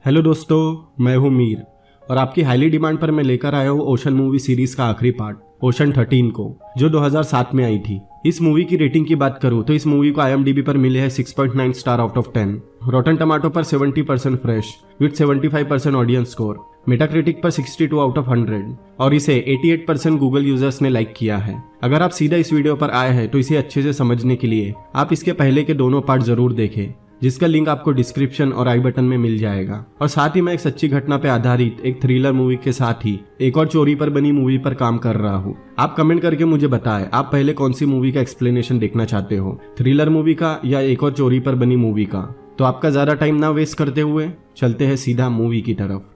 Hello दोस्तों, मैं हूं मीर और आपकी हाईली डिमांड पर मैं लेकर आया हूं ओशन मूवी सीरीज का आखिरी पार्ट ओशन 13 को, जो 2007 में आई थी। इस मूवी की रेटिंग की बात करूं तो इस मूवी को IMDb पर मिले हैं 6.9 स्टार आउट ऑफ 10, रॉटन टमाटो पर 70% fresh with 75% audience score, Metacritic पर 62 आउट ऑफ 100 और इसे 88% गूगल यूजर्स ने लाइक किया है। अगर आप सीधा इस वीडियो पर आए हैं तो इसे अच्छे से समझने के लिए आप इसके पहले के दोनों पार्ट जरूर देखें, जिसका लिंक आपको डिस्क्रिप्शन और आई बटन में मिल जाएगा। और साथ ही मैं एक सच्ची घटना पर आधारित एक थ्रिलर मूवी के साथ ही एक और चोरी पर बनी मूवी पर काम कर रहा हूँ। आप कमेंट करके मुझे बताएं आप पहले कौन सी मूवी का एक्सप्लेनेशन देखना चाहते हो, थ्रिलर मूवी का या एक और चोरी पर बनी मूवी का। तो आपका ज्यादा टाइम ना वेस्ट करते हुए चलते हैं सीधा मूवी की तरफ।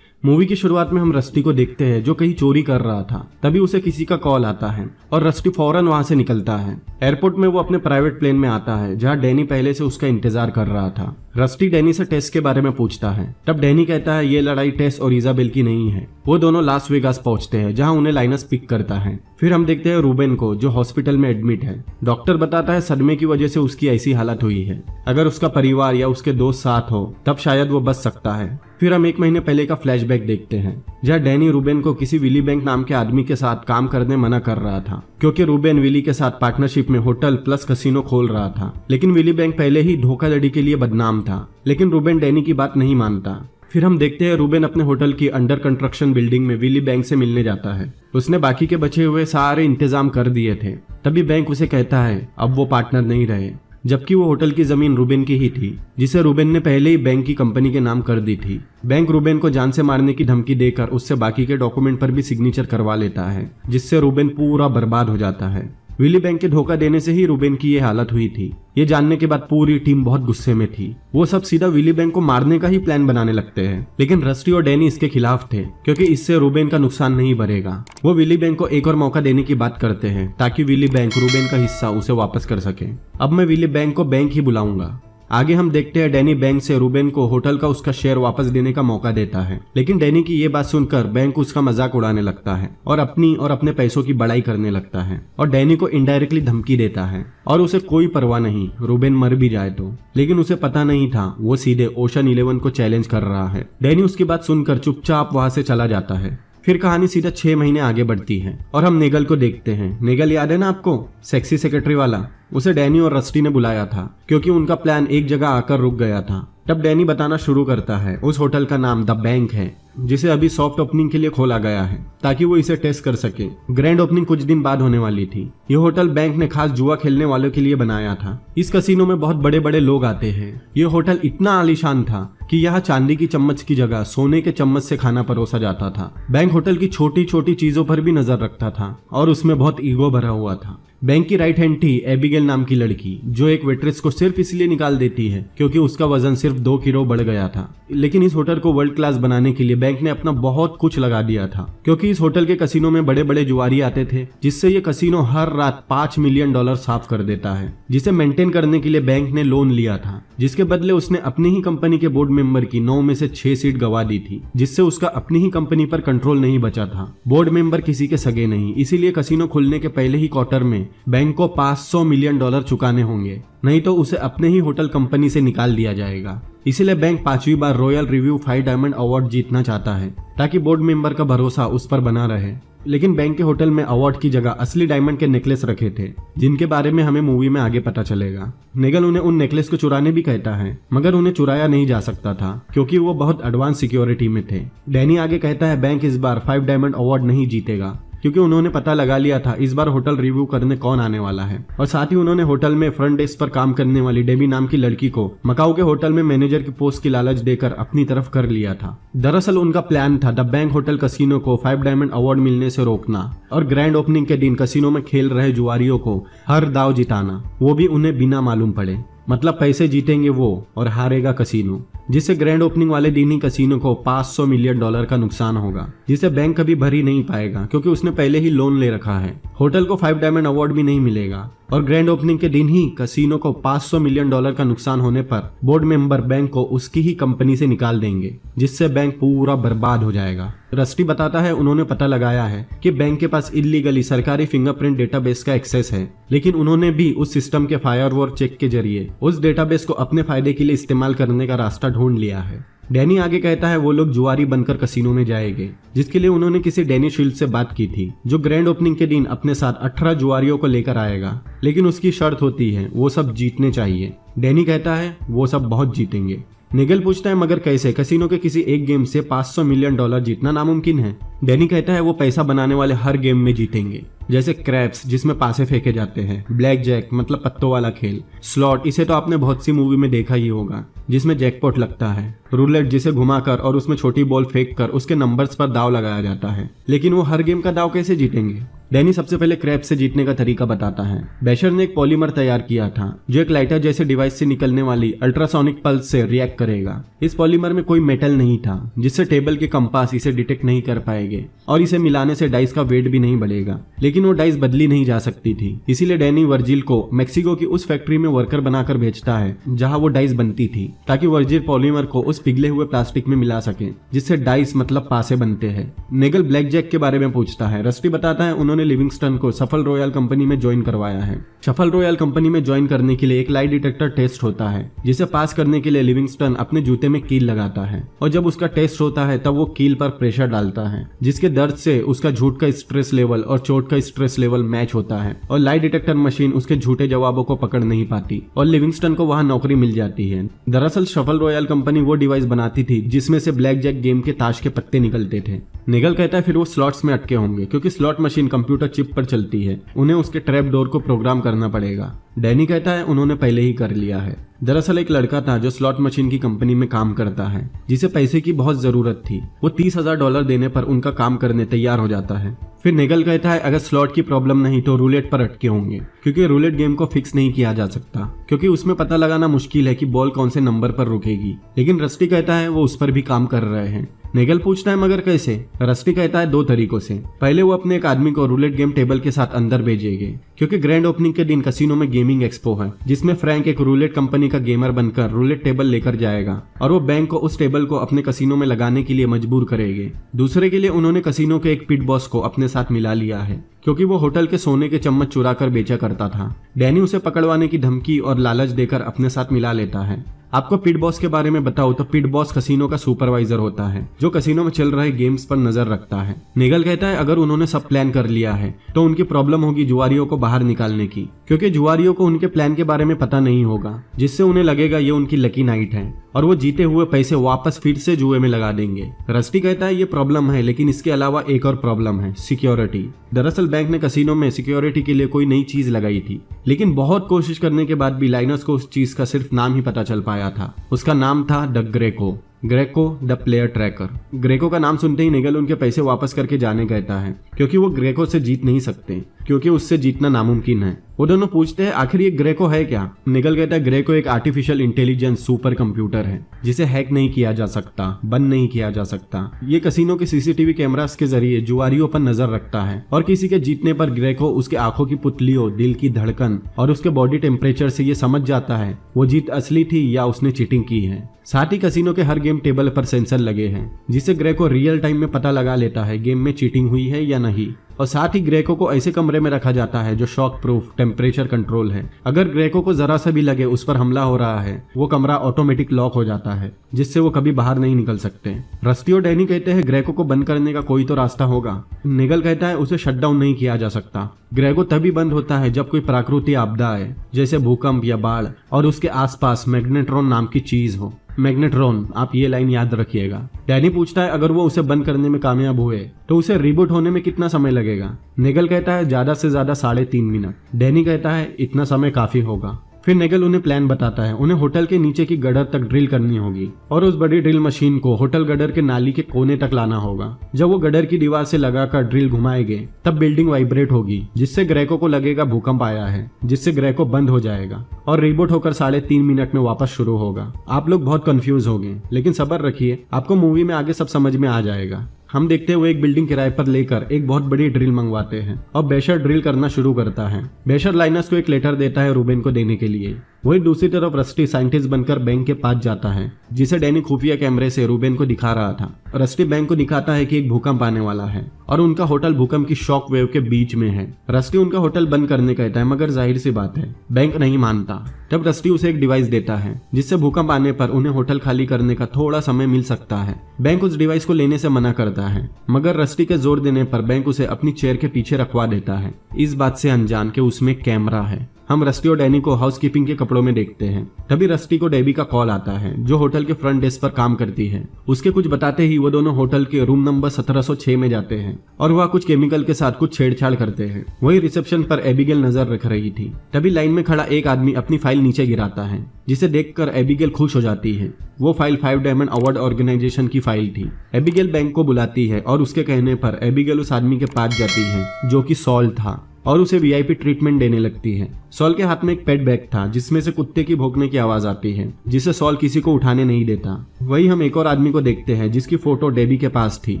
मूवी की शुरुआत में हम रस्टी को देखते हैं जो कहीं चोरी कर रहा था। तभी उसे किसी का कॉल आता है और रस्टी फौरन वहां से निकलता है। एयरपोर्ट में वो अपने प्राइवेट प्लेन में आता है जहां डैनी पहले से उसका इंतजार कर रहा था। रस्टी डैनी से टेस के बारे में पूछता है। तब डैनी कहता है ये लड़ाई टेस और इजाबेल की नहीं है। वो दोनों लास वेगास पहुंचते हैं जहां उन्हें लाइनस पिक करता है। फिर हम देखते हैं रूबेन को जो हॉस्पिटल में एडमिट है। डॉक्टर बताता है सदमे की वजह से उसकी ऐसी हालत हुई है। अगर उसका परिवार या उसके दोस्त साथ हो तब शायद वो बच सकता है। फिर हम 1 महीने पहले का फ्लैशबैक देखते हैं जहां डैनी रूबेन को किसी विली बैंक नाम के आदमी के साथ काम करने मना कर रहा था, क्योंकि रूबेन विली के साथ पार्टनरशिप में होटल प्लस कसिनो खोल रहा था। लेकिन विली बैंक पहले ही धोखाधड़ी के लिए बदनाम था। लेकिन रूबेन डैनी की बात नहीं मानता। फिर हम देखते हैं रूबेन अपने होटल की अंडर कंस्ट्रक्शन बिल्डिंग में विली बैंक से मिलने जाता है। उसने बाकी के बचे हुए सारे इंतजाम कर दिए थे। तभी बैंक उसे कहता है अब वो पार्टनर नहीं रहे, जबकि वो होटल की जमीन रूबेन की ही थी, जिसे रूबेन ने पहले ही बैंक की कंपनी के नाम कर दी थी। बैंक रूबेन को जान से मारने की धमकी देकर उससे बाकी के डॉक्यूमेंट पर भी सिग्नेचर करवा लेता है, जिससे रूबेन पूरा बर्बाद हो जाता है। विली बैंक के धोखा देने से ही रूबेन की ये हालत हुई थी। ये जानने के बाद पूरी टीम बहुत गुस्से में थी। वो सब सीधा विली बैंक को मारने का ही प्लान बनाने लगते हैं। लेकिन रस्टी और डैनी इसके खिलाफ थे, क्योंकि इससे रूबेन का नुकसान नहीं बढ़ेगा। वो विली बैंक को एक और मौका देने की बात करते हैं ताकि विली बैंक रूबेन का हिस्सा उसे वापस कर सके। अब मैं विली बैंक को बैंक ही बुलाऊंगा। आगे हम देखते हैं डैनी बैंक से रूबेन को होटल का उसका शेयर वापस देने का मौका देता है। लेकिन डैनी की ये बात सुनकर बैंक उसका मजाक उड़ाने लगता है और अपनी और अपने पैसों की बड़ाई करने लगता है और डैनी को इनडायरेक्टली धमकी देता है। और उसे कोई परवाह नहीं रूबेन मर भी जाए तो। लेकिन उसे पता नहीं था वो सीधे ओशन 11 को चैलेंज कर रहा है। डैनी उसकी बात सुनकर चुपचाप वहां से चला जाता है। फिर कहानी सीधा 6 महीने आगे बढ़ती है और हम नेगल को देखते हैं। नेगल याद है ना आपको, सेक्सी सेक्रेटरी वाला? उसे डैनी और रस्टी ने बुलाया था क्योंकि उनका प्लान एक जगह आकर रुक गया था। तब डैनी बताना शुरू करता है उस होटल का नाम द बैंक है, जिसे अभी सॉफ्ट ओपनिंग के लिए खोला गया है ताकि वो इसे टेस्ट कर सके। ग्रैंड ओपनिंग कुछ दिन बाद होने वाली थी। ये होटल बैंक ने खास जुआ खेलने वालों के लिए बनाया था। इस कसिनो में बहुत बड़े बड़े लोग आते हैं। ये होटल इतना आलीशान था कि यहाँ चांदी की चम्मच की जगह सोने के चम्मच से खाना परोसा जाता था। बैंक होटल की छोटी छोटी चीजों पर भी नजर रखता था और उसमें बहुत ईगो भरा हुआ था। बैंक की राइट हैंड थी एबिगेल नाम की लड़की, जो एक वेट्रेस को सिर्फ इसलिए निकाल देती है क्योंकि उसका वजन सिर्फ 2 किलो बढ़ गया था। लेकिन इस होटल को वर्ल्ड क्लास बनाने के लिए बैंक ने अपना बहुत कुछ लगा दिया था, क्योंकि इस होटल के कसिनो में बड़े बड़े जुआरी आते थे, जिससे ये कसिनो हर रात $5 मिलियन साफ कर देता है, जिसे मेंटेन करने के लिए बैंक ने लोन लिया था, जिसके बदले उसने अपनी ही कंपनी के बोर्ड मेंबर की 9 में से 6 सीट गवा दी थी, जिससे उसका अपनी ही कंपनी पर कंट्रोल नहीं बचा था। बोर्ड मेंबर किसी के सगे नहीं, इसीलिए कसिनो खुलने के पहले ही क्वार्टर में बैंक को $500 मिलियन चुकाने होंगे, नहीं तो उसे अपने ही होटल कंपनी से निकाल दिया जाएगा। इसीलिए बैंक 5वीं बार रॉयल रिव्यू 5 डायमंड अवार्ड जीतना चाहता है ताकि बोर्ड मेंबर का भरोसा उस पर बना रहे। लेकिन बैंक के होटल में अवार्ड की जगह असली डायमंड के नेकलेस रखे थे, जिनके बारे में हमें मूवी में आगे पता चलेगा। नेगल उन्हें उन नेकलेस को चुराने भी कहता है, मगर उन्हें चुराया नहीं जा सकता था क्योंकि वो बहुत एडवांस सिक्योरिटी में थे। डैनी आगे कहता है बैंक इस बार 5 डायमंड अवार्ड नहीं जीतेगा, क्योंकि उन्होंने पता लगा लिया था इस बार होटल रिव्यू करने कौन आने वाला है। और साथ ही उन्होंने होटल में फ्रंट डेस्क पर काम करने वाली डेबी नाम की लड़की को मकाऊ के होटल में मैनेजर की पोस्ट की लालच देकर अपनी तरफ कर लिया था। दरअसल उनका प्लान था द बैंक होटल कसिनो को 5 डायमंड अवार्ड मिलने से रोकना और ग्रैंड ओपनिंग के दिन कसिनो में खेल रहे जुआरियों को हर दाव जिताना, वो भी उन्हें बिना मालूम पड़े। मतलब पैसे जीतेंगे वो और हारेगा कसिनो। जिससे ग्रैंड ओपनिंग वाले दिन ही कसिनो को $500 मिलियन का नुकसान होगा, जिसे बैंक कभी भर ही नहीं पाएगा क्योंकि उसने पहले ही लोन ले रखा है। होटल को 5 डायमंड अवार्ड भी नहीं मिलेगा और ग्रैंड ओपनिंग के दिन ही कसिनो को $500 मिलियन का नुकसान होने पर बोर्ड मेंबर बैंक को उसकी ही कंपनी से निकाल देंगे, जिससे बैंक पूरा बर्बाद हो जाएगा। रस्टी बताता है उन्होंने पता लगाया है कि बैंक के पास इल्लीगली सरकारी फिंगरप्रिंट डेटाबेस का एक्सेस है, लेकिन उन्होंने भी उस सिस्टम के फायरवॉल चेक के जरिए उस डेटाबेस को अपने फायदे के लिए इस्तेमाल करने का रास्ता ढूंढ लिया है। डैनी आगे कहता है वो लोग जुआरी बनकर कसिनो में जाएंगे, जिसके लिए उन्होंने किसी डैनी शील्ड से बात की थी, जो ग्रैंड ओपनिंग के दिन अपने साथ 18 जुआरियों को लेकर आएगा, लेकिन उसकी शर्त होती है वो सब जीतने चाहिए। डैनी कहता है वो सब बहुत जीतेंगे। निगल पूछता है मगर कैसे? कसिनो के किसी एक गेम से $500 मिलियन जीतना नामुमकिन है। डैनी कहता है वो पैसा बनाने वाले हर गेम में जीतेंगे, जैसे क्रैप्स जिसमें पासे फेंके जाते हैं, ब्लैक जैक मतलब पत्तों वाला खेल, स्लॉट इसे तो आपने बहुत सी मूवी में देखा ही होगा जिसमें जैकपॉट लगता है, रूलेट जिसे घुमाकर और उसमें छोटी बॉल फेंक कर उसके नंबर्स पर दाव लगाया जाता है। लेकिन वो हर गेम का दाव कैसे जीतेंगे? डैनी सबसे पहले क्रैप से जीतने का तरीका बताता है। बैशर ने एक पॉलीमर तैयार किया था जो एक लाइटर जैसे डिवाइस से निकलने वाली अल्ट्रासोनिक पल्स से रिएक्ट करेगा। इस पॉलीमर में कोई मेटल नहीं था, जिससे टेबल के कंपास इसे डिटेक्ट नहीं कर पाएंगे और इसे मिलाने से डाइस का वेट भी नहीं बढ़ेगा। लेकिन वो डाइस बदली नहीं जा सकती थी, इसीलिए डैनी वर्जिल को मेक्सिको की उस फैक्ट्री में वर्कर बनाकर भेजता है जहाँ वो डाइस बनती थी, ताकि वर्जिल पॉलीमर को उस पिघले हुए प्लास्टिक में मिला सके, जिससे डाइस मतलब पासे बनते हैं। नेगल ब्लैक जैक के बारे में पूछता है। रस्टी बताता है उन्होंने लिविंगस्टन को सफल रॉयल कंपनी में ज्वाइन करवाया है। सफल रॉयल कंपनी में ज्वाइन करने के लिए एक लाई डिटेक्टर टेस्ट होता है, जिसे पास करने के लिए लिविंगस्टन अपने जूते में कील लगाता है और जब उसका टेस्ट होता है तब वो कील पर प्रेशर डालता है, जिसके दर्द से उसका झूठ का स्ट्रेस लेवल और चोट का स्ट्रेस लेवल मैच होता है और लाई डिटेक्टर मशीन उसके झूठे जवाबों को पकड़ नहीं पाती और लिविंगस्टन को वहां नौकरी मिल जाती है। दरअसल सफल रॉयल कंपनी वो डिवाइस बनाती थी जिसमें से ब्लैक जैक गेम के ताश के पत्ते निकलते थे। निगल कहता है फिर वो स्लॉट्स में अटके होंगे, क्योंकि स्लॉट मशीन कंप्यूटर चिप पर चलती है, उन्हें उसके ट्रैप डोर को प्रोग्राम करना पड़ेगा। डैनी कहता है उन्होंने पहले ही कर लिया है। दरअसल एक लड़का था जो स्लॉट मशीन की कंपनी में काम करता है, जिसे पैसे की बहुत जरूरत थी। वो $30,000 देने पर उनका काम करने तैयार हो जाता है। फिर निगल कहता है अगर स्लॉट की प्रॉब्लम नहीं तो रूलेट पर अटके होंगे, क्योंकि रूलेट गेम को फिक्स नहीं किया जा सकता, क्योंकि उसमें पता लगाना मुश्किल है कि बॉल कौन से नंबर पर रुकेगी। लेकिन रस्टी कहता है वो उस पर भी काम कर रहे हैं। निगल पूछता है मगर कैसे? रस्टी कहता है 2 तरीकों से। पहले वो अपने एक आदमी को रूलेट गेम टेबल के साथ अंदर भेजेंगे, क्योंकि ग्रैंड ओपनिंग के दिन कसिनो में गेमिंग एक्सपो है, जिसमें फ्रैंक एक रूलेट कंपनी का गेमर बनकर रूलेट टेबल लेकर जाएगा और वो बैंक को उस टेबल को अपने कसिनो में लगाने के लिए मजबूर करेंगे। दूसरे के लिए उन्होंने कसिनो के एक पिट बॉस को अपने साथ मिला लिया है, क्योंकि वो होटल के सोने के चम्मच चुरा कर बेचा करता था। डैनी उसे पकड़वाने की धमकी और लालच देकर अपने साथ मिला लेता है। आपको पिट बॉस के बारे में बताओ तो पिट बॉस कसिनो का सुपरवाइजर होता है, जो कसिनो में चल रहे गेम्स पर नजर रखता है। निगल कहता है अगर उन्होंने सब प्लान कर लिया है तो उनकी प्रॉब्लम होगी जुआरियों को बाहर निकालने की, क्योंकि जुआरियों को उनके प्लान के बारे में पता नहीं होगा, जिससे उन्हें लगेगा ये उनकी लकी नाइट है और वो जीते हुए पैसे वापस फिर से जुए में लगा देंगे। रस्टी कहता है ये प्रॉब्लम है, लेकिन इसके अलावा एक और प्रॉब्लम है, सिक्योरिटी। दरअसल बैंक ने कसिनो में सिक्योरिटी के लिए कोई नई चीज लगाई थी, लेकिन बहुत कोशिश करने के बाद भी लाइनर्स को उस चीज का सिर्फ नाम ही पता चल पाया था। उसका नाम था the Greco the player tracker. Greco का नाम सुनते ही निगल उनके पैसे वापस करके जाने कहता है, क्योंकि वो ग्रेको से जीत नहीं सकते, क्योंकि उससे जीतना नामुमकिन है। वो दोनों पूछते हैं आखिर ये ग्रेको है क्या? निगल कहता है ग्रेको एक आर्टिफिशियल इंटेलिजेंस सुपर कंप्यूटर है, जिसे हैक नहीं किया जा सकता, बंद नहीं किया जा सकता। ये कसिनो के सीसीटीवी कैमरास के जरिए जुआरियों पर नजर रखता है और किसी के जीतने पर ग्रेको उसके आंखों की पुतलियों, दिल की धड़कन और उसके बॉडी टेम्परेचर से ये समझ जाता है वो जीत असली थी या उसने चीटिंग की है। साथ ही कसिनो के हर गेम टेबल पर सेंसर लगे हैं, जिससे ग्रेको रियल टाइम में पता लगा लेता है गेम में चीटिंग हुई है या नहीं। और साथ ही ग्रेको को ऐसे कमरे में रखा जाता है जो शॉक प्रूफ, टेम्परेचर कंट्रोल है। अगर ग्रेको को जरा सा भी लगे उस पर हमला हो रहा है, वो कमरा ऑटोमेटिक लॉक हो जाता है, जिससे वो कभी बाहर नहीं निकल सकते। रस्टी और डैनी कहते हैं ग्रेको को बंद करने का कोई तो रास्ता होगा। निगल कहता है उसे शट डाउन नहीं किया जा सकता। ग्रेको तभी बंद होता है जब कोई प्राकृतिक आपदा आए, जैसे भूकंप या बाढ़, और उसके आसपास मैग्नेट्रॉन नाम की चीज हो। मैग्नेट्रॉन, आप ये लाइन याद रखिएगा। डैनी पूछता है अगर वो उसे बंद करने में कामयाब हुए तो उसे रिबूट होने में कितना समय लगेगा? निगल कहता है ज्यादा से ज्यादा 3.5 मिनट। डैनी कहता है इतना समय काफी होगा। फिर नेगल उन्हें प्लान बताता है। उन्हें होटल के नीचे की गडर तक ड्रिल करनी होगी और उस बड़ी ड्रिल मशीन को होटल गडर के नाली के कोने तक लाना होगा। जब वो गडर की दीवार से लगाकर ड्रिल घुमाएंगे तब बिल्डिंग वाइब्रेट होगी, जिससे ग्रेको को लगेगा भूकंप आया है, जिससे ग्रेको बंद हो जाएगा और रिबूट होकर 3.5 मिनट में वापस शुरू होगा। आप लोग बहुत कंफ्यूज होंगे, लेकिन सब्र रखिए, आपको मूवी में आगे सब समझ में आ जाएगा। हम देखते हुए एक बिल्डिंग किराए पर लेकर एक बहुत बड़ी ड्रिल मंगवाते हैं और बेशर ड्रिल करना शुरू करता है। बेशर लाइनस को एक लेटर देता है रूबेन को देने के लिए। वही दूसरी तरफ रस्टी साइंटिस्ट बनकर बैंक के पास जाता है, जिसे डैनी खुफिया कैमरे से रूबेन को दिखा रहा था। रस्टी बैंक को दिखाता है कि एक भूकंप आने वाला है और उनका होटल भूकंप की शॉक वेव के बीच में है। रस्टी उनका होटल बंद करने कहता है, मगर जाहिर सी बात है बैंक नहीं मानता। तब रस्टी उसे एक डिवाइस देता है, जिससे भूकंप आने पर उन्हें होटल खाली करने का थोड़ा समय मिल सकता है। बैंक उस डिवाइस को लेने से मना करता है, मगर रस्टी के जोर देने पर बैंक उसे अपनी चेयर के पीछे रखवा देता है, इस बात से अनजान के उसमें कैमरा है। हम रस्टी और डैनी को हाउसकीपिंग के कपड़ों में देखते हैं। तभी रस्टी को डेबी का कॉल आता है, जो होटल के फ्रंट डेस्क पर काम करती है। उसके कुछ बताते ही वो दोनों होटल के रूम नंबर 1706 में जाते हैं और वह कुछ केमिकल के साथ कुछ छेड़छाड़ करते हैं। वही रिसेप्शन पर एबिगेल नजर रख रही थी। तभी लाइन में खड़ा एक आदमी अपनी फाइल नीचे गिराता है, जिसे देखकर एबिगेल खुश हो जाती है। वो फाइल 5 डायमंड अवार्ड ऑर्गेनाइजेशन की फाइल थी। एबिगेल बैंक को बुलाती है और उसके कहने पर एबिगेल उस आदमी के पास जाती है, जो कि सॉल था, और उसे वीआईपी ट्रीटमेंट देने लगती है। सॉल के हाथ में एक पेट बैग था, जिसमें से कुत्ते की भौंकने की आवाज आती है, जिसे सॉल किसी को उठाने नहीं देता। वही हम एक और आदमी को देखते हैं, जिसकी फोटो डेबी के पास थी।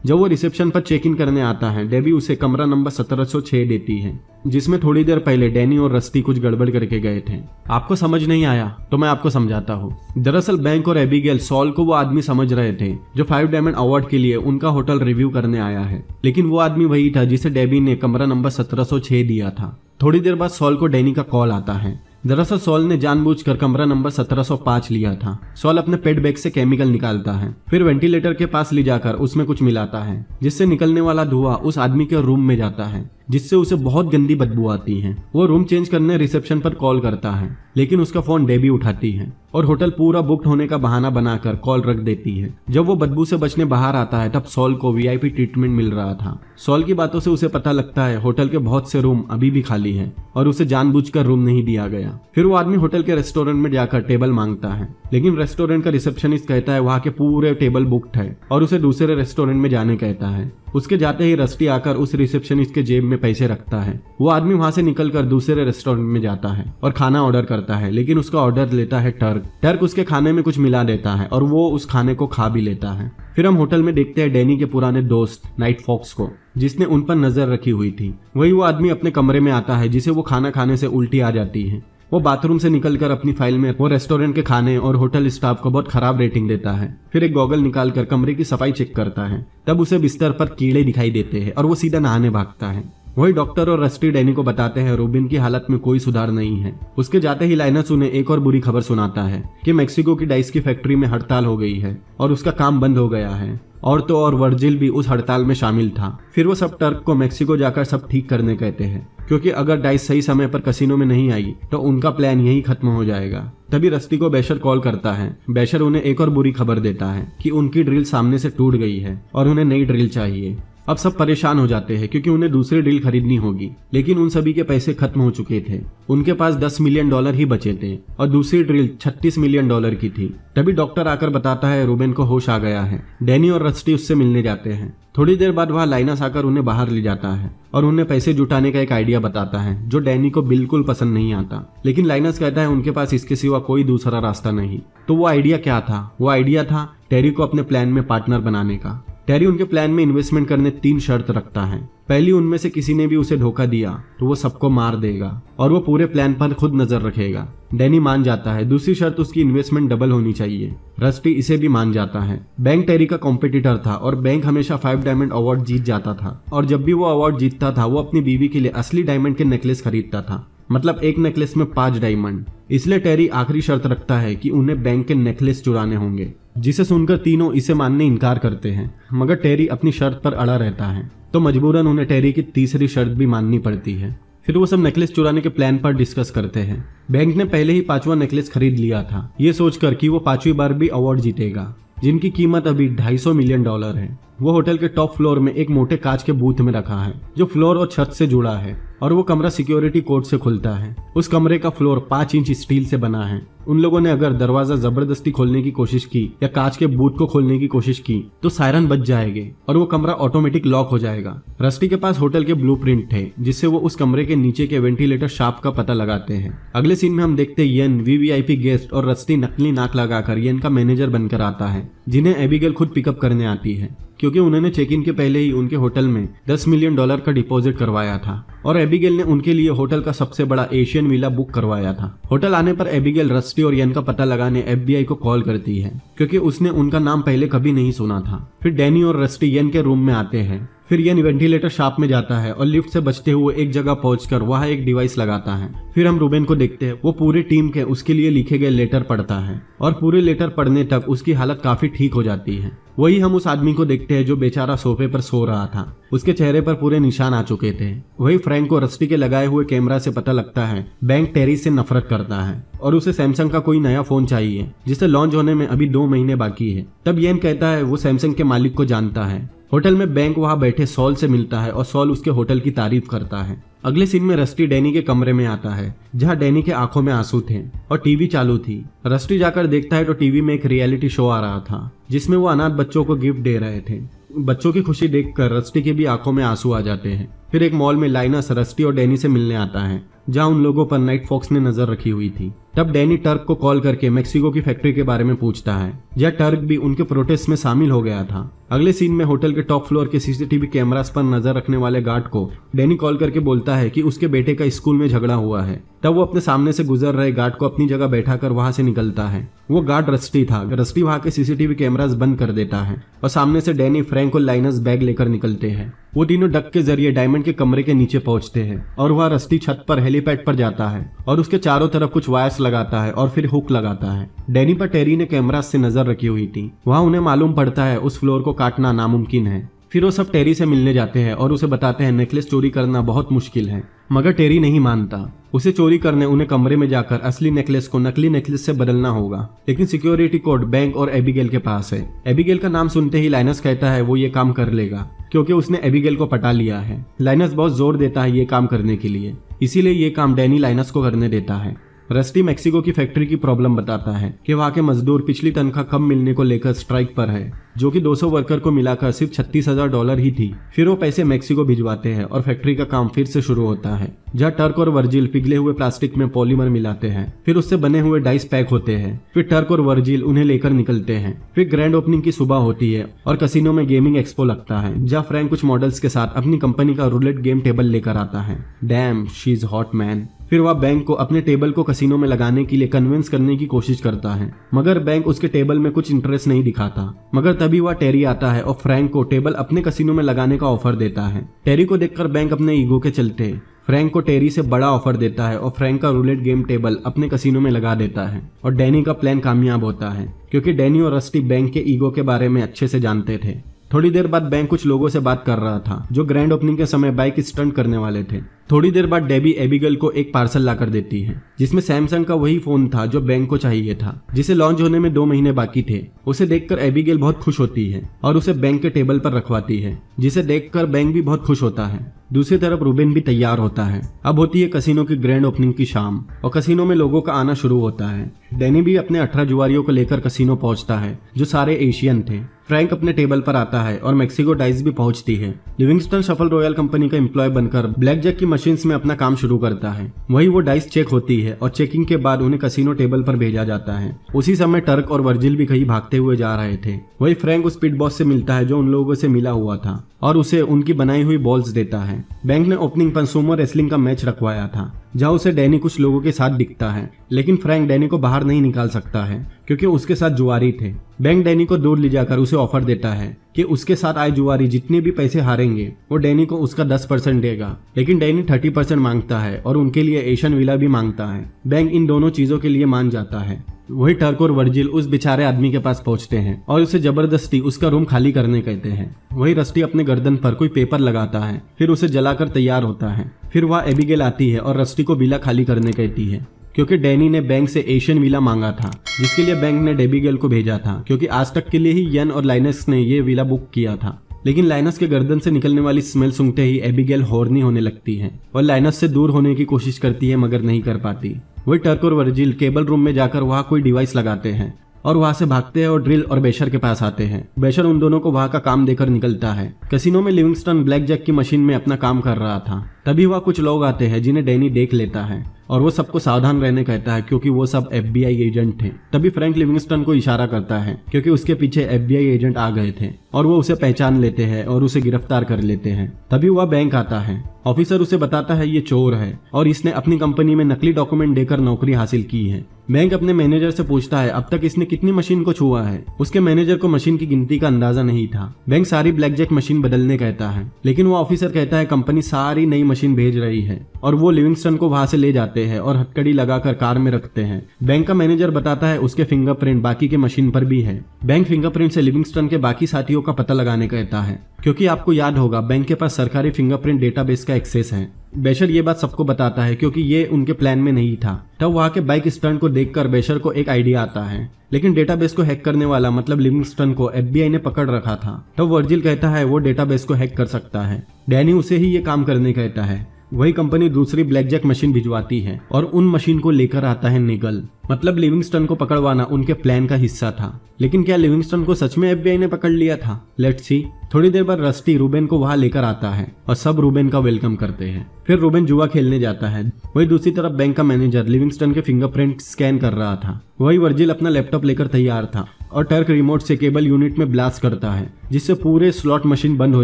जब वो रिसेप्शन पर चेक इन करने आता है, डेबी उसे कमरा नंबर 1706 देती है, जिसमें थोड़ी देर पहले डैनी और रस्टी कुछ गड़बड़ करके गए थे। आपको समझ नहीं आया तो मैं आपको समझाता हूँ। दरअसल बैंक और एबिगेल सॉल को वो आदमी समझ रहे थे जो 5 डायमंड अवार्ड के लिए उनका होटल रिव्यू करने आया है, लेकिन वो आदमी वही था जिसे डेबी ने कमरा नंबर 1706 दिया था। थोड़ी देर बाद सॉल को डैनी का कॉल आता है। दरअसल सॉल ने जानबूझकर कमरा नंबर 1705 लिया था। सॉल अपने पेट बैग से केमिकल निकालता है, फिर वेंटिलेटर के पास ले जाकर उसमें कुछ मिलाता है, जिससे निकलने वाला धुआं उस आदमी के रूम में जाता है, जिससे उसे बहुत गंदी बदबू आती है। वो रूम चेंज करने रिसेप्शन पर कॉल करता है, लेकिन उसका फोन डेबी उठाती है और होटल पूरा बुक्ड होने का बहाना बनाकर कॉल रख देती है। जब वो बदबू से बचने बाहर आता है, तब सॉल को वीआईपी ट्रीटमेंट मिल रहा था। सॉल की बातों से उसे पता लगता है होटल के बहुत से रूम अभी भी खाली है और उसे जानबूझकर रूम नहीं दिया गया। फिर वो आदमी होटल के रेस्टोरेंट में जाकर टेबल मांगता है, लेकिन रेस्टोरेंट का रिसेप्शनिस्ट कहता है वहाँ के पूरे टेबल बुक्ड है और उसे दूसरे रेस्टोरेंट में जाने कहता है। उसके जाते ही रस्टी आकर उस रिसेप्शनिस्ट के जेब में पैसे रखता है। वो आदमी वहां से निकलकर दूसरे रेस्टोरेंट में जाता है और खाना ऑर्डर करता है, लेकिन उसका ऑर्डर लेता है टर्क। टर्क उसके खाने में कुछ मिला देता है और वो उस खाने को खा भी लेता है। फिर हम होटल में देखते हैं डैनी के पुराने दोस्त नाइट फॉक्स को, जिसने उन पर नजर रखी हुई थी। वही वो आदमी अपने कमरे में आता है, जिसे वो खाना खाने से उल्टी आ जाती है। वो बाथरूम से निकलकर अपनी फाइल में वो रेस्टोरेंट के खाने और होटल स्टाफ को बहुत खराब रेटिंग देता है। फिर एक गॉगल निकालकर कमरे की सफाई चेक करता है। तब उसे बिस्तर पर कीड़े दिखाई देते हैं और वो सीधा नहाने भागता है। वही डॉक्टर और रस्टी डैनी को बताते हैं रूबिन की हालत में कोई सुधार नहीं है। उसके जाते ही लाइनस उन्हें एक और बुरी खबर सुनाता है कि मेक्सिको की डाइस की फैक्ट्री में हड़ताल हो गई है और उसका काम बंद हो गया है, और तो और वर्जिल भी उस हड़ताल में शामिल था। फिर वो सब टर्क को मेक्सिको जाकर सब ठीक करने कहते हैं, क्योंकि अगर डाइस सही समय पर कसिनो में नहीं आई तो उनका प्लान यही खत्म हो जाएगा। तभी रस्टी को बेशर कॉल करता है। बेशर उन्हें एक और बुरी खबर देता है कि उनकी ड्रिल सामने से टूट गई है और उन्हें नई ड्रिल चाहिए। अब सब परेशान हो जाते हैं क्योंकि उन्हें दूसरी ड्रिल खरीदनी होगी, लेकिन उन सभी के पैसे खत्म हो चुके थे। उनके पास $10 मिलियन ही बचे थे और दूसरी ड्रिल $36 मिलियन की थी। तभी डॉक्टर आकर बताता है रूबेन को होश आ गया है। डैनी और रस्टी उससे मिलने जाते हैं। थोड़ी देर बाद वह लाइनस आकर उन्हें बाहर ले जाता है और उन्हें पैसे जुटाने का एक आइडिया बताता है, जो डैनी को बिल्कुल पसंद नहीं आता। लेकिन लाइनस कहता है उनके पास इसके सिवा कोई दूसरा रास्ता नहीं। तो वो आइडिया क्या था? वो आइडिया था टेरी को अपने प्लान में पार्टनर बनाने का। टेरी उनके प्लान में इन्वेस्टमेंट करने 3 शर्त रखता है। पहली, उनमें से किसी ने भी उसे धोखा दिया तो वो सबको मार देगा और वो पूरे प्लान पर खुद नजर रखेगा। डैनी मान जाता है। दूसरी शर्त, उसकी इन्वेस्टमेंट डबल होनी चाहिए। रस्टी इसे भी मान जाता है। बैंक टेरी का कॉम्पिटिटर था और बैंक हमेशा 5 डायमंड अवार्ड जीत जाता था, और जब भी वो अवार्ड जीतता था वो अपनी बीवी के लिए असली डायमंड के नेकलेस खरीदता था, मतलब एक नेकलेस में 5 डायमंड। इसलिए टेरी आखिरी शर्त रखता है कि उन्हें बैंक के नेकलेस चुराने होंगे, जिसे सुनकर तीनों इसे मानने इनकार करते हैं, मगर टेरी अपनी शर्त पर अड़ा रहता है, तो मजबूरन उन्हें टेरी की तीसरी शर्त भी माननी पड़ती है। फिर वो सब नेकलेस चुराने के प्लान पर डिस्कस करते हैं। बैंक ने पहले ही 5वां नेकलेस खरीद लिया था, ये सोचकर कि वो 5वीं बार भी अवार्ड जीतेगा, जिनकी कीमत अभी $250 मिलियन है। वो होटल के टॉप फ्लोर में एक मोटे कांच के बूथ में रखा है जो फ्लोर और छत से जुड़ा है, और वो कमरा सिक्योरिटी कोड से खुलता है। उस कमरे का फ्लोर 5 इंच स्टील से बना है। उन लोगों ने अगर दरवाजा जबरदस्ती खोलने की कोशिश की या कांच के बूथ को खोलने की कोशिश की तो सायरन बज जाएंगे और वो कमरा ऑटोमेटिक लॉक हो जाएगा। रस्टी के पास होटल के ब्लूप्रिंट थे जिससे वो उस कमरे के नीचे के वेंटिलेटर शाफ्ट का पता लगाते हैं। अगले सीन में हम देखते येन वीवीआईपी गेस्ट और रस्टी नकली नाक लगाकर येन का मैनेजर बनकर आता है, जिन्हें एबिगेल खुद पिकअप करने आती है क्योंकि उन्होंने चेक इन के पहले ही उनके होटल में $10 मिलियन का डिपॉजिट करवाया था और एबिगेल ने उनके लिए होटल का सबसे बड़ा एशियन विला बुक करवाया था। होटल आने पर एबिगेल रस्टी और येन का पता लगाने FBI को कॉल करती है क्योंकि उसने उनका नाम पहले कभी नहीं सुना था। फिर डैनी और रस्टी येन के रूम में आते हैं। फिर येन वेंटिलेटर शाफ्ट में जाता है और लिफ्ट से बचते हुए एक जगह पहुंचकर वहां एक डिवाइस लगाता है। फिर हम रूबेन को देखते हैं, वो पूरी टीम के उसके लिए लिखे गए लेटर पढ़ता है और पूरे लेटर पढ़ने तक उसकी हालत काफी ठीक हो जाती है। वही हम उस आदमी को देखते हैं जो बेचारा सोफे पर सो रहा था। उसके चेहरे पर पूरे निशान आ चुके थे। वही फ्रैंक को रस्टी के लगाए हुए कैमरा से पता लगता है बैंक टेरी से नफरत करता है और उसे सैमसंग का कोई नया फोन चाहिए जिसे लॉन्च होने में अभी 2 महीने बाकी है। तब येन कहता है वो सैमसंग के मालिक को जानता है। होटल में बैंक वहां बैठे सॉल से मिलता है और सॉल उसके होटल की तारीफ करता है। अगले सीन में रस्टी डैनी के कमरे में आता है जहां डैनी के आंखों में आंसू थे और टीवी चालू थी। रस्टी जाकर देखता है तो टीवी में एक रियलिटी शो आ रहा था जिसमें वो अनाथ बच्चों को गिफ्ट दे रहे थे। बच्चों की खुशी देखकर रस्टी के भी आंखों में आंसू आ जाते हैं। फिर एक मॉल में लाइनस रस्टी और डैनी से मिलने आता है जहां उन लोगों पर नाइट फॉक्स ने नजर रखी हुई थी। तब डैनी टर्क को कॉल करके मेक्सिको की फैक्ट्री के बारे में पूछता है जहां टर्क भी उनके प्रोटेस्ट में शामिल हो गया था। अगले सीन में होटल के टॉप फ्लोर के सीसीटीवी कैमरास पर नजर रखने वाले गार्ड को डैनी कॉल करके बोलता है कि उसके बेटे का स्कूल में झगड़ा हुआ है। तब वो अपने सामने से गुजर रहे गार्ड को अपनी जगह बैठाकर वहां से निकलता है। वो गार्ड रस्टी था। रस्टी वहां के सीसीटीवी कैमरास बंद कर देता है और सामने से डैनी, फ्रैंक और लाइनस बैग लेकर निकलते हैं। वो तीनों डक के जरिए डायमंड के कमरे के नीचे पहुंचते हैं और वह रस्टी छत पर हेलीपैड पर जाता है और उसके चारों तरफ कुछ वायर्स लगाता है और फिर हुक लगाता है। डैनी पर टेरी ने कैमरास से नजर रखी हुई थी। वहां उन्हें मालूम पड़ता है उस फ्लोर को काटना नामुमकिन है। फिर वो सब टेरी से मिलने जाते हैं और उसे बताते हैं नेकलेस चोरी करना बहुत मुश्किल है, मगर टेरी नहीं मानता। उसे चोरी करने उन्हें कमरे में जाकर असली नेकलेस को नकली नेकलेस से बदलना होगा, लेकिन सिक्योरिटी कोड बैंक और एबिगेल के पास है। एबिगेल का नाम सुनते ही लाइनस कहता है वो ये काम कर लेगा क्योंकि उसने एबिगेल को पटा लिया है। लाइनस बहुत जोर देता है ये काम करने के लिए, इसीलिए ये काम डैनी लाइनस को करने देता है। रस्टी मेक्सिको की फैक्ट्री की प्रॉब्लम बताता है कि वहां के मजदूर पिछली तनख्वाह कम मिलने को लेकर स्ट्राइक पर है, जो कि 200 वर्कर को मिलाकर सिर्फ $36,000 ही थी। फिर वो पैसे मेक्सिको भिजवाते हैं और फैक्ट्री का काम फिर से शुरू होता है जहाँ टर्क और वर्जिल पिघले हुए प्लास्टिक में पॉलीमर मिलाते हैं। फिर उससे बने हुए डाइस पैक होते हैं। फिर टर्क और वर्जिल उन्हें लेकर निकलते हैं। फिर ग्रैंड ओपनिंग की सुबह होती है और कसिनो में गेमिंग एक्सपो लगता है जहाँ फ्रैंक कुछ मॉडल्स के साथ अपनी कंपनी का रूलेट गेम टेबल लेकर आता है। Dam, she is hot man. फिर वह बैंक को अपने टेबल को कसिनो में लगाने के लिए कन्विंस करने की कोशिश करता है, मगर बैंक उसके टेबल में कुछ इंटरेस्ट नहीं दिखाता। मगर तभी वह टेरी आता है और फ्रैंक को टेबल अपने कसिनो में लगाने का ऑफर देता है। टेरी को देखकर बैंक अपने ईगो के चलते फ्रैंक को टेरी से बड़ा ऑफर देता है और फ्रैंक का रूलेट गेम टेबल अपने कसिनो में लगा देता है और डैनी का प्लान कामयाब होता है क्योंकि डैनी और रस्टी बैंक के ईगो के बारे में अच्छे से जानते थे। थोड़ी देर बाद बैंक कुछ लोगों से बात कर रहा था जो ग्रैंड ओपनिंग के समय बाइक स्टंट करने वाले थे। थोड़ी देर बाद डेबी एबिगेल को एक पार्सल लाकर देती है जिसमें सैमसंग का वही फोन था जो बैंक को चाहिए था, जिसे लॉन्च होने में 2 महीने बाकी थे। उसे देखकर एबिगेल बहुत खुश होती है और उसे बैंक के टेबल पर रखवाती है, जिसे देखकर बैंक भी बहुत खुश होता है। दूसरी तरफ रूबेन भी तैयार होता है। अब होती है कसिनो की ग्रैंड ओपनिंग की शाम और कसिनो में लोगों का आना शुरू होता है। डैनी भी अपने 18 जुआरियों को लेकर कसिनो पहुंचता है जो सारे एशियन थे। फ्रैंक अपने टेबल पर आता है और मेक्सिको डाइस भी पहुंचती है। लिविंगस्टन शफल रॉयल कंपनी का एम्प्लॉय बनकर ब्लैक जैक की मशीन्स में अपना काम शुरू करता है। वही वो डाइस चेक होती है और चेकिंग के बाद उन्हें कसिनो टेबल पर भेजा जाता है। उसी समय टर्क और वर्जिल भी कहीं भागते हुए जा रहे थे। वही फ्रैंक उस पिट बॉस से मिलता है जो उन लोगों से मिला हुआ था और उसे उनकी बनाई हुई बॉल्स देता है। बैंक ने ओपनिंग पर सुमो रेसलिंग का मैच रखवाया था जहाँ उसे डैनी कुछ लोगों के साथ दिखता है, लेकिन फ्रैंक डैनी को बाहर नहीं निकाल सकता है क्योंकि उसके साथ जुआरी थे। बैंक डैनी को दूर ले जाकर उसे ऑफर देता है कि उसके साथ आए जुआरी जितने भी पैसे हारेंगे वो डैनी को उसका 10% देगा, लेकिन डैनी 30% मांगता है और उनके लिए एशियन विला भी मांगता है। बैंक इन दोनों चीजों के लिए मान जाता है। वही टर्क और वर्जिल उस बेचारे आदमी के पास पहुंचते हैं और उसे जबरदस्ती उसका रूम खाली करने कहते हैं। वही रस्टी अपने गर्दन पर कोई पेपर लगाता है, फिर उसे जलाकर तैयार होता है। फिर वह एबिगेल आती है और रस्टी को विला खाली करने कहती है क्योंकि डैनी ने बैंक से एशियन विला मांगा था, जिसके लिए बैंक ने एबिगेल को भेजा था क्योंकि आज तक के लिए ही येन और लाइनस ने ये विला बुक किया था। लेकिन लाइनस के गर्दन से निकलने वाली स्मेल सूंघते ही एबिगेल हॉर्नी होने लगती है और लाइनस से दूर होने की कोशिश करती है मगर नहीं कर पाती। वही टर्क और वर्जिल केबल रूम में जाकर वहाँ कोई डिवाइस लगाते हैं और वहां से भागते हैं और ड्रिल और बेशर के पास आते हैं। बेशर उन दोनों को वहां का काम देकर निकलता है। कैसीनो में लिविंगस्टन ब्लैक जैक की मशीन में अपना काम कर रहा था। तभी वह कुछ लोग आते हैं जिन्हें डैनी देख लेता है और वो सबको सावधान रहने कहता है क्योंकि वो सब FBI एजेंट थे। तभी फ्रैंक लिविंगस्टन को इशारा करता है क्योंकि उसके पीछे FBI एजेंट आ गए थे और वो उसे पहचान लेते हैं और उसे गिरफ्तार कर लेते हैं। तभी वह बैंक आता है। ऑफिसर उसे बताता है ये चोर है और इसने अपनी कंपनी में नकली डॉक्यूमेंट देकर नौकरी हासिल की है। बैंक अपने मैनेजर से पूछता है अब तक इसने कितनी मशीन को छुआ है। उसके मैनेजर को मशीन की गिनती का अंदाजा नहीं था। बैंक सारी ब्लैक जैक मशीन बदलने कहता है लेकिन वो ऑफिसर कहता है कंपनी सारी नई मशीन भेज रही है और वो लिविंगस्टन को वहां से ले जाते हैं और हथकड़ी लगाकर कार में रखते हैं। बैंक का मैनेजर बताता है उसके फिंगरप्रिंट बाकी के मशीन पर भी है। बैंक फिंगरप्रिंट से लिविंगस्टन के बाकी साथियों का पता लगाने कहता है क्योंकि आपको याद होगा बैंक के पास सरकारी फिंगरप्रिंट डेटाबेस का एक्सेस है। बेशर ये बात सबको बताता है क्योंकि ये उनके प्लान में नहीं था। तब वहां के बाइक स्टंट को देखकर बेशर को एक आइडिया आता है लेकिन डेटाबेस को हैक करने वाला मतलब लिविंगस्टन को FBI ने पकड़ रखा था। तब वर्जिल कहता है वो डेटाबेस को हैक कर सकता है। डैनी उसे ही ये काम करने कहता है। वही कंपनी दूसरी ब्लैक जैक मशीन भिजवाती है और उन मशीन को लेकर आता है निगल। मतलब लिविंगस्टन को पकड़वाना उनके प्लान का हिस्सा था। लेकिन क्या लिविंगस्टन को सच में FBI ने पकड़ लिया था? Let's see. थोड़ी देर बाद रस्टी रूबेन को वहां लेकर आता है और सब रूबेन का वेलकम करते हैं। फिर रूबेन जुआ खेलने जाता है। वही दूसरी तरफ बैंक का मैनेजर लिविंगस्टन के फिंगरप्रिंट स्कैन कर रहा था। वही वर्जिल अपना लैपटॉप लेकर तैयार था और टर्क रिमोट से केबल यूनिट में ब्लास्ट करता है जिससे पूरे स्लॉट मशीन बंद हो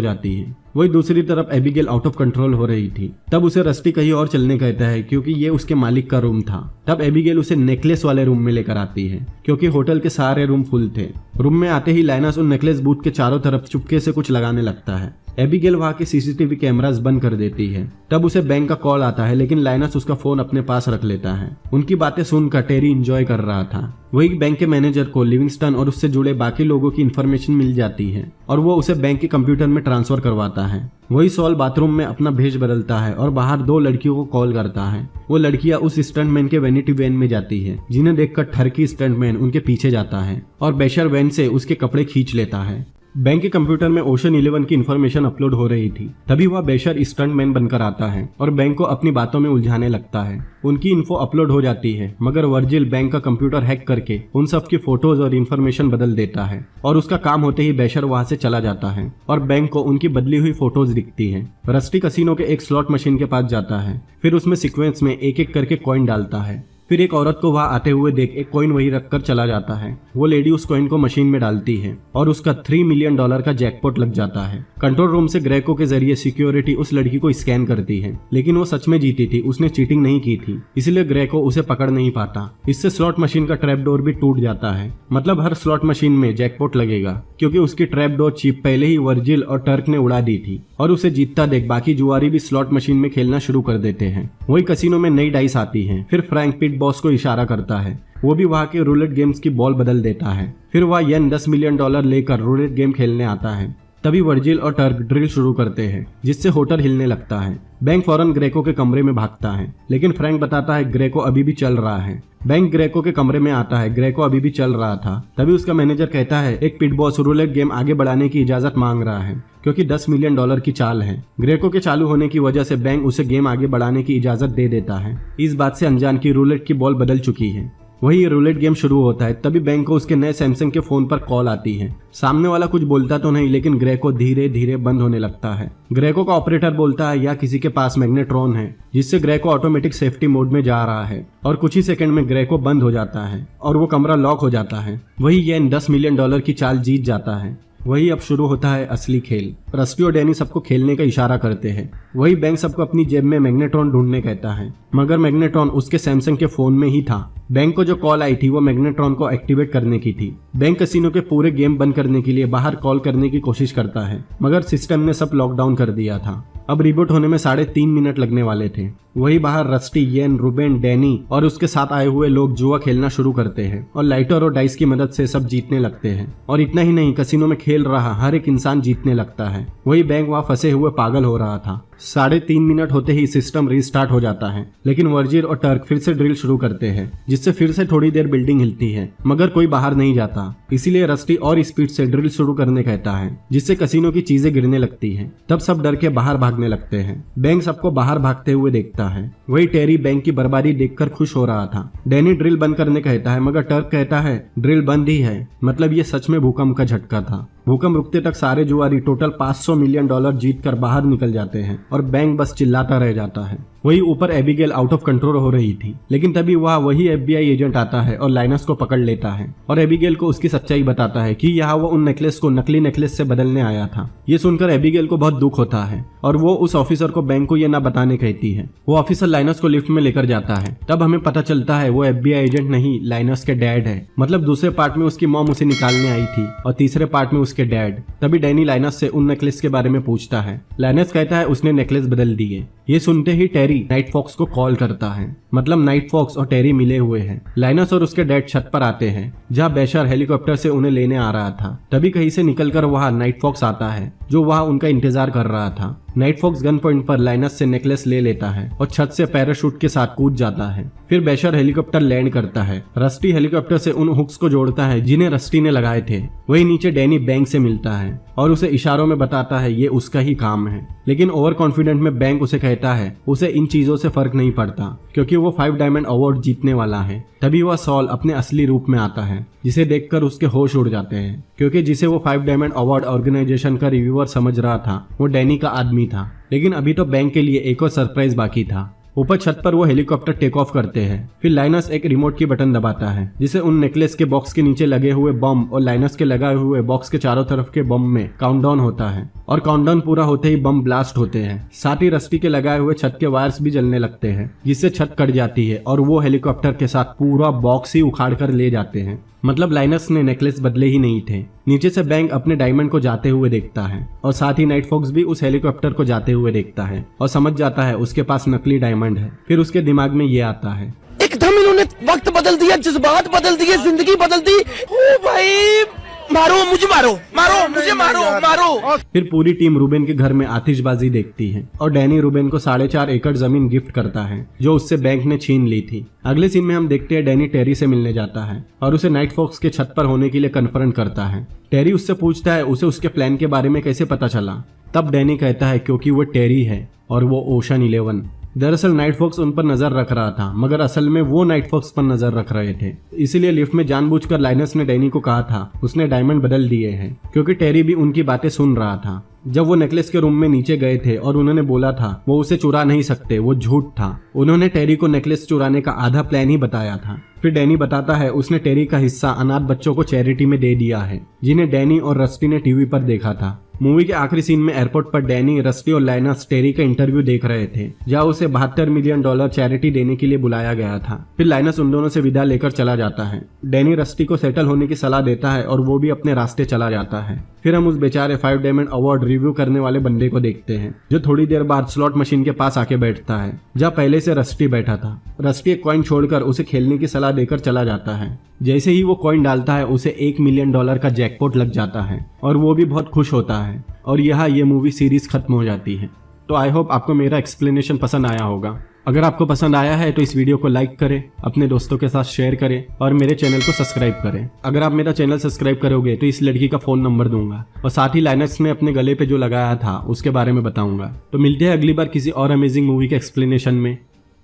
जाती है। वही दूसरी तरफ एबिगेल आउट ऑफ कंट्रोल हो रही थी। तब उसे रस्टी कहीं और चलने कहता है क्योंकि ये उसके मालिक का रूम था। तब एबिगेल उसे नेकलेस वाले रूम में लेकर आती है क्योंकि होटल के सारे रूम फुल थे। रूम में आते ही लाइनस उन नेकलेस बूथ के चारों तरफ चुपके से कुछ लगाने लगता है। एबिगेल वहां के CCTV कैमरास बंद कर देती है। तब उसे बैंक का कॉल आता है लेकिन लाइनस उसका फोन अपने पास रख लेता है। उनकी बातें सुनकर टेरी एंजॉय कर रहा था। वही बैंक के मैनेजर को लिविंगस्टन और उससे जुड़े बाकी लोगों की इन्फॉर्मेशन मिल जाती है और वो उसे बैंक के कंप्यूटर में ट्रांसफर करवाता है। वही सॉल बाथरूम में अपना भेष बदलता है और बाहर 2 लड़कियों को कॉल करता है। वो लड़कियां उस स्टंटमैन के वैनिटी वैन में जाती है जिन्हें देखकर ठरकी स्टंटमैन उनके पीछे जाता है और बेशर वैन से उसके कपड़े खींच लेता है। बैंक के कंप्यूटर में ओशन 11 की इन्फॉर्मेशन अपलोड हो रही थी। तभी वह बेशर स्टंटमैन बनकर आता है और बैंक को अपनी बातों में उलझाने लगता है। उनकी इन्फो अपलोड हो जाती है मगर वर्जिल बैंक का कंप्यूटर हैक करके उन सब की फोटोज और इन्फॉर्मेशन बदल देता है और उसका काम होते ही बेशर वहां से चला जाता है और बैंक को उनकी बदली हुई फोटोज दिखती है। रस्टी कसिनो के एक स्लॉट मशीन के पास जाता है। फिर उसमें सीक्वेंस में एक एक करके कॉइन डालता है। फिर एक औरत को वहां आते हुए देख एक कॉइन वही रखकर चला जाता है। वो लेडी उस कॉइन को मशीन में डालती है और उसका $3 मिलियन का जैकपॉट लग जाता है। कंट्रोल रूम से ग्रेको के जरिए सिक्योरिटी उस लड़की को स्कैन करती है लेकिन वो सच में जीती थी। उसने चीटिंग नहीं की थी इसलिए ग्रेको उसे पकड़ नहीं पाता। इससे स्लॉट मशीन का ट्रैप डोर भी टूट जाता है। मतलब हर स्लॉट मशीन में जैकपॉट लगेगा क्योंकि उसकी ट्रैप डोर चिप पहले ही वर्जिल और टर्क ने उड़ा दी थी और उसे जीतता देख बाकी जुआरी भी स्लॉट मशीन में खेलना शुरू कर देते हैं। वही कसिनो में नई डाइस आती है। फिर फ्रैंक पिट बॉस को इशारा करता है। वो भी वहां के रूलेट गेम्स की बॉल बदल देता है। फिर वह येन $10 मिलियन लेकर रूलेट गेम खेलने आता है। तभी वर्जिल और टर्क ड्रिल शुरू करते हैं जिससे होटल हिलने लगता है। बैंक फौरन ग्रेको के कमरे में भागता है लेकिन फ्रैंक बताता है ग्रेको अभी भी चल रहा है। बैंक ग्रेको के कमरे में आता है। ग्रेको अभी भी चल रहा था। तभी उसका मैनेजर कहता है एक पिट बॉस रूलेट गेम आगे बढ़ाने की इजाजत मांग रहा है क्योंकि $10 मिलियन की चाल है। ग्रेको के चालू होने की वजह से बैंक उसे गेम आगे बढ़ाने की इजाजत दे देता है। इस बात से अनजान की रूलेट की बॉल बदल चुकी है। वही रूलेट गेम शुरू होता है। तभी बैंक को उसके नए सैमसंग के फोन पर कॉल आती है। सामने वाला कुछ बोलता तो नहीं लेकिन ग्रेको धीरे धीरे बंद होने लगता है। ग्रेको का ऑपरेटर बोलता है या किसी के पास मैग्नेट्रॉन है जिससे ग्रेको ऑटोमेटिक सेफ्टी मोड में जा रहा है और कुछ ही सेकंड में ग्रेको बंद हो जाता है और वो कमरा लॉक हो जाता है। वही येन $10 मिलियन की चाल जीत जाता है। वही अब शुरू होता है असली खेल। रस्टी और डैनी सबको खेलने का इशारा करते हैं। वही बैंक सबको अपनी जेब में मैग्नेट्रॉन ढूंढने कहता है मगर मैग्नेट्रॉन उसके सैमसंग के फोन में ही था। बैंक को जो कॉल आई थी वो मैग्नेट्रॉन को एक्टिवेट करने की थी। बैंक कसिनो के पूरे गेम बंद करने के लिए बाहर कॉल करने की कोशिश करता है मगर सिस्टम ने सब लॉकडाउन कर दिया था। अब रिबूट होने में 3.5 मिनट लगने वाले थे। वही बाहर रस्टी, येन, रूबेन, डैनी और उसके साथ आए हुए लोग जुआ खेलना शुरू करते हैं और लाइटर और डाइस की मदद से सब जीतने लगते हैं। और इतना ही नहीं, कसिनो में खेल रहा हर एक इंसान जीतने लगता है। वही बैंक वहाँ फंसे हुए पागल हो रहा था। 3.5 मिनट होते ही सिस्टम रीस्टार्ट हो जाता है, लेकिन वर्जिर और टर्क फिर से ड्रिल शुरू करते हैं, जिससे फिर से थोड़ी देर बिल्डिंग हिलती है, मगर कोई बाहर नहीं जाता। इसीलिए रस्टी और स्पीड से ड्रिल शुरू करने कहता है, जिससे कसिनो की चीजें गिरने लगती हैं। तब सब डर के बाहर भागने लगते हैं। बैंक सबको बाहर भागते हुए देखता है। वही टेरी बैंक की बर्बादी देखकर खुश हो रहा था। डैनी ड्रिल बंद करने कहता है, मगर टर्क कहता है ड्रिल बंद ही है। मतलब ये सच में भूकंप का झटका था। भूकंप रुकते तक सारे जुआरी टोटल $500 मिलियन जीत कर बाहर निकल जाते हैं और बैंक बस चिल्लाता रह जाता है। वही ऊपर एबिगेल आउट ऑफ कंट्रोल हो रही थी, लेकिन तभी वहाँ वही FBI एजेंट आता है और लाइनस को पकड़ लेता है और एबिगेल को उसकी सच्चाई बताता है कि यहाँ वो उन नेकलेस को नकली नेकलेस से बदलने आया था। ये सुनकर एबिगेल को बहुत दुख होता है और वो उस ऑफिसर को बैंक को ये ना बताने कहती है। वो ऑफिसर लाइनस को लिफ्ट में लेकर जाता है। तब हमें पता चलता है वो FBI एजेंट नहीं, लाइनस के डैड है। मतलब दूसरे पार्ट में उसकी मॉम उसे निकालने आई थी और तीसरे पार्ट में उसके डैड। तभी डैनी लाइनस से उन नेकलेस के बारे में पूछता है। लाइनस कहता है उसने नेकलेस बदल दिए। ये सुनते ही टेरी नाइट फॉक्स को कॉल करता है। मतलब नाइट फॉक्स और टेरी मिले हुए हैं। लाइनस और उसके डैड छत पर आते हैं, जहाँ बेशर हेलीकॉप्टर से उन्हें लेने आ रहा था। तभी कहीं से निकलकर वहाँ नाइट फॉक्स आता है, जो वहाँ उनका इंतजार कर रहा था। नाइट फॉक्स गन पॉइंट पर लाइनस से नेकलेस ले लेता है और छत से पैराशूट के साथ कूद जाता है। फिर बेशर हेलीकॉप्टर लैंड करता है। रस्टी हेलीकॉप्टर से उन हुक्स को जोड़ता है जिन्हें रस्टी ने लगाए थे। वही नीचे डैनी बैंक से मिलता है और उसे इशारों में बताता है ये उसका ही काम है। लेकिन ओवर कॉन्फिडेंट में बैंक उसे कहता है उसे इन चीजों से फर्क नहीं पड़ता, क्योंकि वो 5 डायमंड अवार्ड जीतने वाला है। तभी वह सॉल अपने असली रूप में आता है, जिसे देखकर उसके होश उड़ जाते हैं, क्योंकि जिसे वो 5 डायमंड अवार्ड ऑर्गेनाइजेशन का रिव्यूअर समझ रहा था वो डैनी का आदमी था। लेकिन अभी तो बैंक के लिए एक और सरप्राइज बाकी था। ऊपर छत पर वो हेलीकॉप्टर टेक ऑफ करते हैं। फिर लाइनस एक रिमोट की बटन दबाता है, जिसे उन नेकलेस के बॉक्स के नीचे लगे हुए बम और लाइनस के लगाए हुए बॉक्स के चारों तरफ के बम में काउंटडाउन होता है और काउंटडाउन पूरा होते ही बम ब्लास्ट होते हैं। साथ ही रस्टी के लगाए हुए छत के वायर्स भी जलने लगते हैं, जिससे छत कट जाती है और वो हेलीकॉप्टर के साथ पूरा बॉक्स ही उखाड़ कर ले जाते हैं। मतलब लाइनस ने नेकलेस बदले ही नहीं थे। नीचे से बैंक अपने डायमंड को जाते हुए देखता है और साथ ही नाइट फॉक्स भी उस हेलीकॉप्टर को जाते हुए देखता है और समझ जाता है उसके पास नकली डायमंड है। फिर उसके दिमाग में ये आता है, एकदम इन्होंने वक्त बदल दिया, जज्बात बदल दिए, जिंदगी बदल दी। ओ भाई, मारो मुझे, मारो मारो मुझे, मारो मारो। फिर पूरी टीम रूबेन के घर में आतिशबाजी देखती है और डैनी रूबेन को 4.5 एकड़ जमीन गिफ्ट करता है, जो उससे बैंक ने छीन ली थी। अगले सीन में हम देखते हैं डैनी टेरी से मिलने जाता है और उसे नाइट फॉक्स के छत पर होने के लिए कन्फ्रंट करता है। टेरी उससे पूछता है उसे उसके प्लान के बारे में कैसे पता चला। तब डैनी कहता है क्योंकि वो टेरी है और वो ओशन 11। दरअसल नाइट फॉक्स उन पर नजर रख रहा था, मगर असल में वो नाइट फॉक्स पर नजर रख रहे थे। इसीलिए लिफ्ट में जानबूझकर लाइनस ने डैनी को कहा था उसने डायमंड बदल दिए हैं, क्योंकि टेरी भी उनकी बातें सुन रहा था। जब वो नेकलेस के रूम में नीचे गए थे और उन्होंने बोला था वो उसे चुरा नहीं सकते, वो झूठ था। उन्होंने टेरी को नेकलेस चुराने का आधा प्लान ही बताया था। फिर डैनी बताता है उसने टेरी का हिस्सा अनाथ बच्चों को चैरिटी में दे दिया है, जिन्हें डैनी और रस्टी ने टीवी पर देखा था। मूवी के आखिरी सीन में एयरपोर्ट पर डैनी, रस्टी और लाइनस टेरी का इंटरव्यू देख रहे थे, जहां उसे $72 मिलियन चैरिटी देने के लिए बुलाया गया था। फिर लाइनस उन दोनों से विदा लेकर चला जाता है। डैनी रस्टी को सेटल होने की सलाह देता है और वो भी अपने रास्ते चला जाता है। फिर हम उस बेचारे 5 डायमंड अवार्ड रिव्यू करने वाले बंदे को देखते हैं, जो थोड़ी देर बाद स्लॉट मशीन के पास आके बैठता है, जहाँ पहले से रस्टी बैठा था। रस्टी एक कॉइन छोड़कर उसे खेलने की सलाह देकर चला जाता है। जैसे ही वो कॉइन डालता है उसे $1 मिलियन का जैकपॉट लग जाता है और वो भी बहुत खुश होता है और यहाँ ये मूवी सीरीज खत्म हो जाती है। तो आई होप आपको मेरा एक्सप्लेनेशन पसंद आया होगा। अगर आपको पसंद आया है तो इस वीडियो को लाइक करें, अपने दोस्तों के साथ शेयर करें और मेरे चैनल को सब्सक्राइब करें। अगर आप मेरा चैनल सब्सक्राइब करोगे तो इस लड़की का फ़ोन नंबर दूंगा और साथ ही लाइनस ने अपने गले पे जो लगाया था उसके बारे में बताऊंगा। तो मिलते हैं अगली बार किसी और अमेजिंग मूवी के एक्सप्लेनेशन में।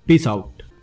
Peace out.